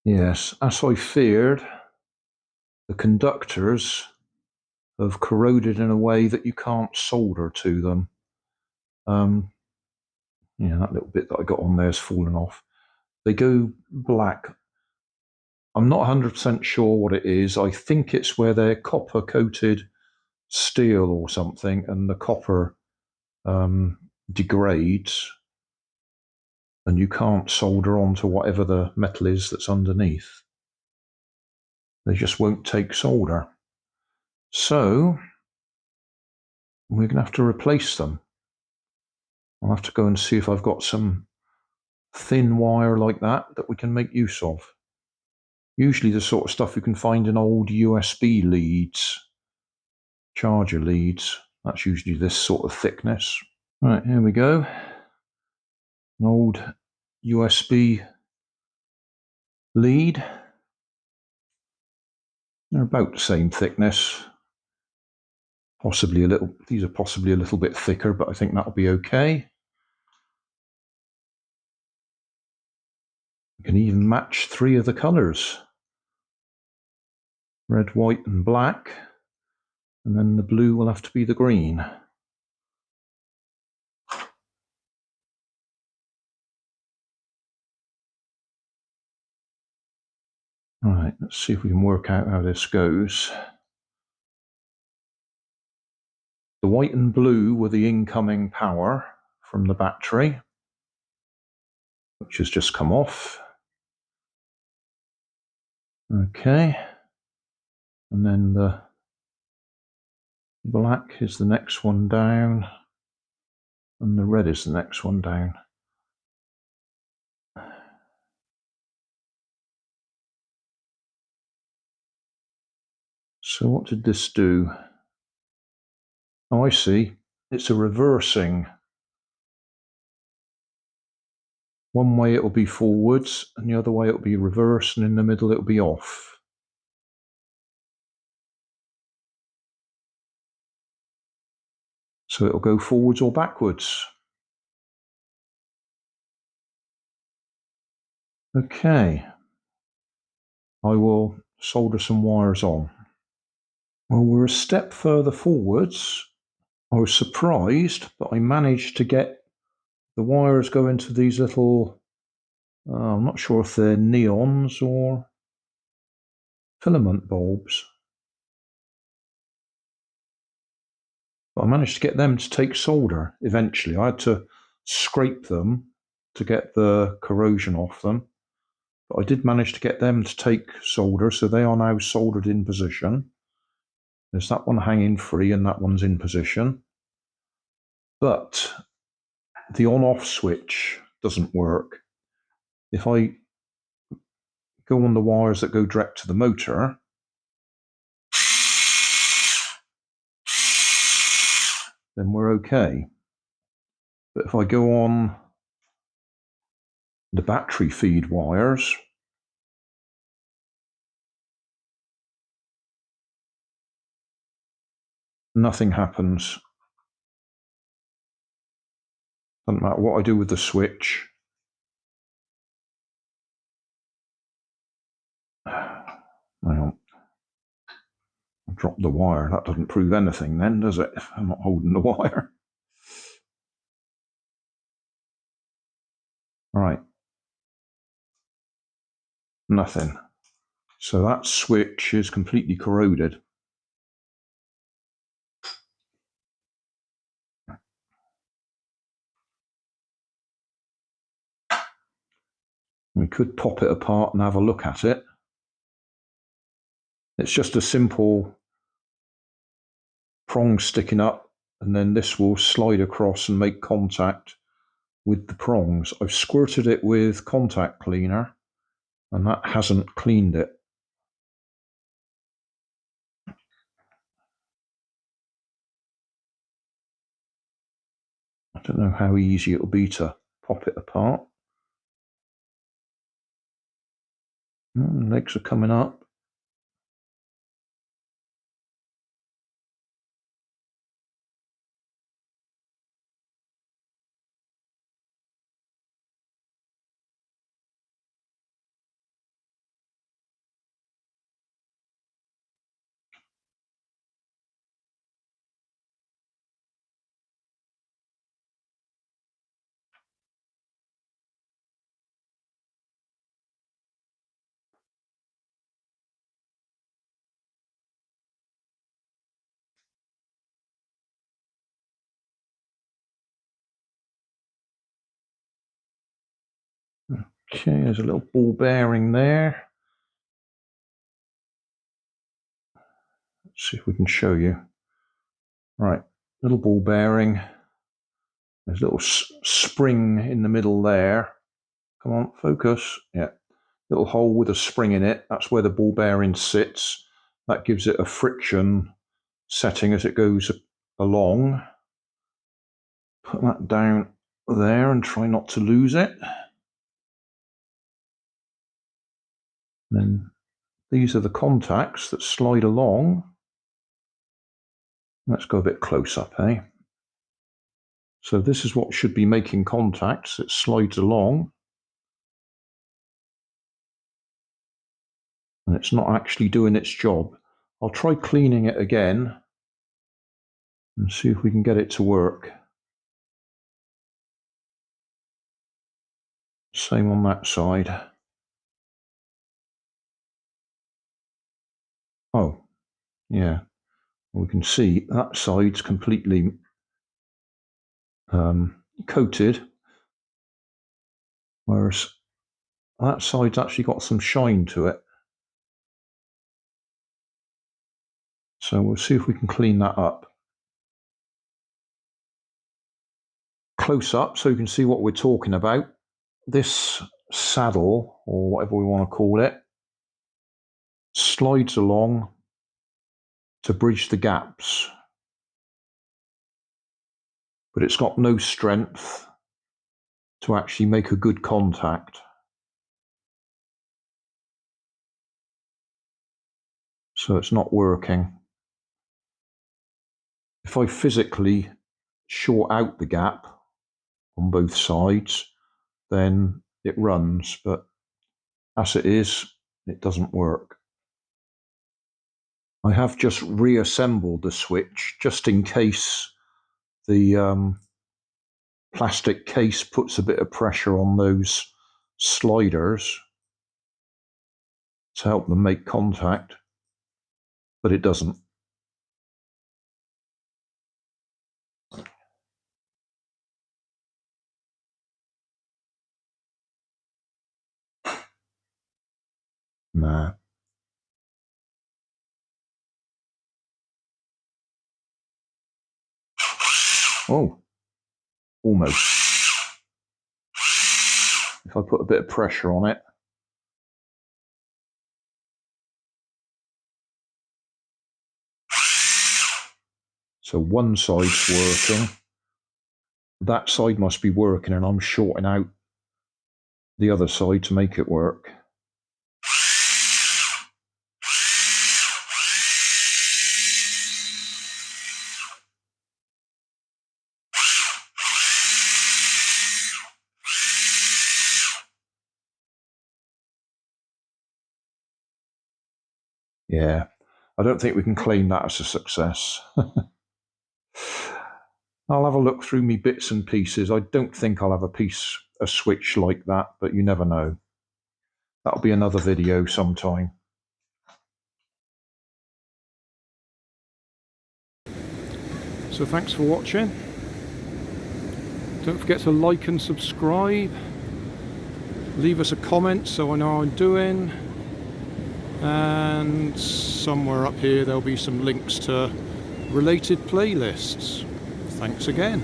Yes, as I feared, the conductors have corroded in a way that you can't solder to them. Yeah, that little bit that I got on there has fallen off. They go black. I'm not 100% sure what it is. I think it's where they're copper-coated steel or something, and the copper degrades, and you can't solder onto whatever the metal is that's underneath. They just won't take solder. So we're going to have to replace them. I'll have to go and see if I've got some thin wire like that we can make use of. Usually the sort of stuff you can find in old USB leads, charger leads. That's usually this sort of thickness. Right, here we go. An old USB lead. They're about the same thickness. Possibly a little, these are possibly a little bit thicker, but I think that'll be okay. You can even match 3 of the colors. Red, white, and black. And then the blue will have to be the green. Right, let's see if we can work out how this goes. The white and blue were the incoming power from the battery, which has just come off. Okay. And then the black is the next one down, and the red is the next one down. So what did this do? Oh, I see. It's a reversing. One way it'll be forwards, and the other way it'll be reverse, and in the middle it'll be off. So it'll go forwards or backwards. Okay. I will solder some wires on. Well, we're a step further forwards. I was surprised, but I managed to get the wires go into these little, I'm not sure if they're neons or filament bulbs. But I managed to get them to take solder eventually. I had to scrape them to get the corrosion off them. But I did manage to get them to take solder, so they are now soldered in position. There's that one hanging free and that one's in position. But the on-off switch doesn't work. If I go on the wires that go direct to the motor, then we're okay. But if I go on the battery feed wires, nothing happens. Doesn't matter what I do with the switch. Hang on. I dropped the wire. That doesn't prove anything then, does it? If I'm not holding the wire. Right. Nothing. So that switch is completely corroded. We could pop it apart and have a look at it. It's just a simple prong sticking up, and then this will slide across and make contact with the prongs. I've squirted it with contact cleaner, and that hasn't cleaned it. I don't know how easy it'll be to pop it apart. Legs are coming up. Okay, there's a little ball bearing there. Let's see if we can show you. Right, little ball bearing. There's a little spring in the middle there. Come on, focus. Yeah, little hole with a spring in it. That's where the ball bearing sits. That gives it a friction setting as it goes along. Put that down there and try not to lose it. And then these are the contacts that slide along. Let's go a bit close up, eh? So this is what should be making contacts. It slides along. And it's not actually doing its job. I'll try cleaning it again and see if we can get it to work. Same on that side. Oh, yeah. We can see that side's completely coated, whereas that side's actually got some shine to it. So we'll see if we can clean that up. Close up so you can see what we're talking about. This saddle, or whatever we want to call it, slides along to bridge the gaps, but it's got no strength to actually make a good contact. So it's not working. If I physically short out the gap on both sides, then it runs, but as it is, it doesn't work. I have just reassembled the switch just in case the plastic case puts a bit of pressure on those sliders to help them make contact, but it doesn't. Nah. Oh, almost. If I put a bit of pressure on it. So one side's working. That side must be working, and I'm shorting out the other side to make it work. Yeah, I don't think we can claim that as a success. I'll have a look through me bits and pieces. I don't think I'll have a switch like that, but you never know. That'll be another video sometime. So thanks for watching. Don't forget to like and subscribe. Leave us a comment so I know how I'm doing. And somewhere up here there'll be some links to related playlists. Thanks again.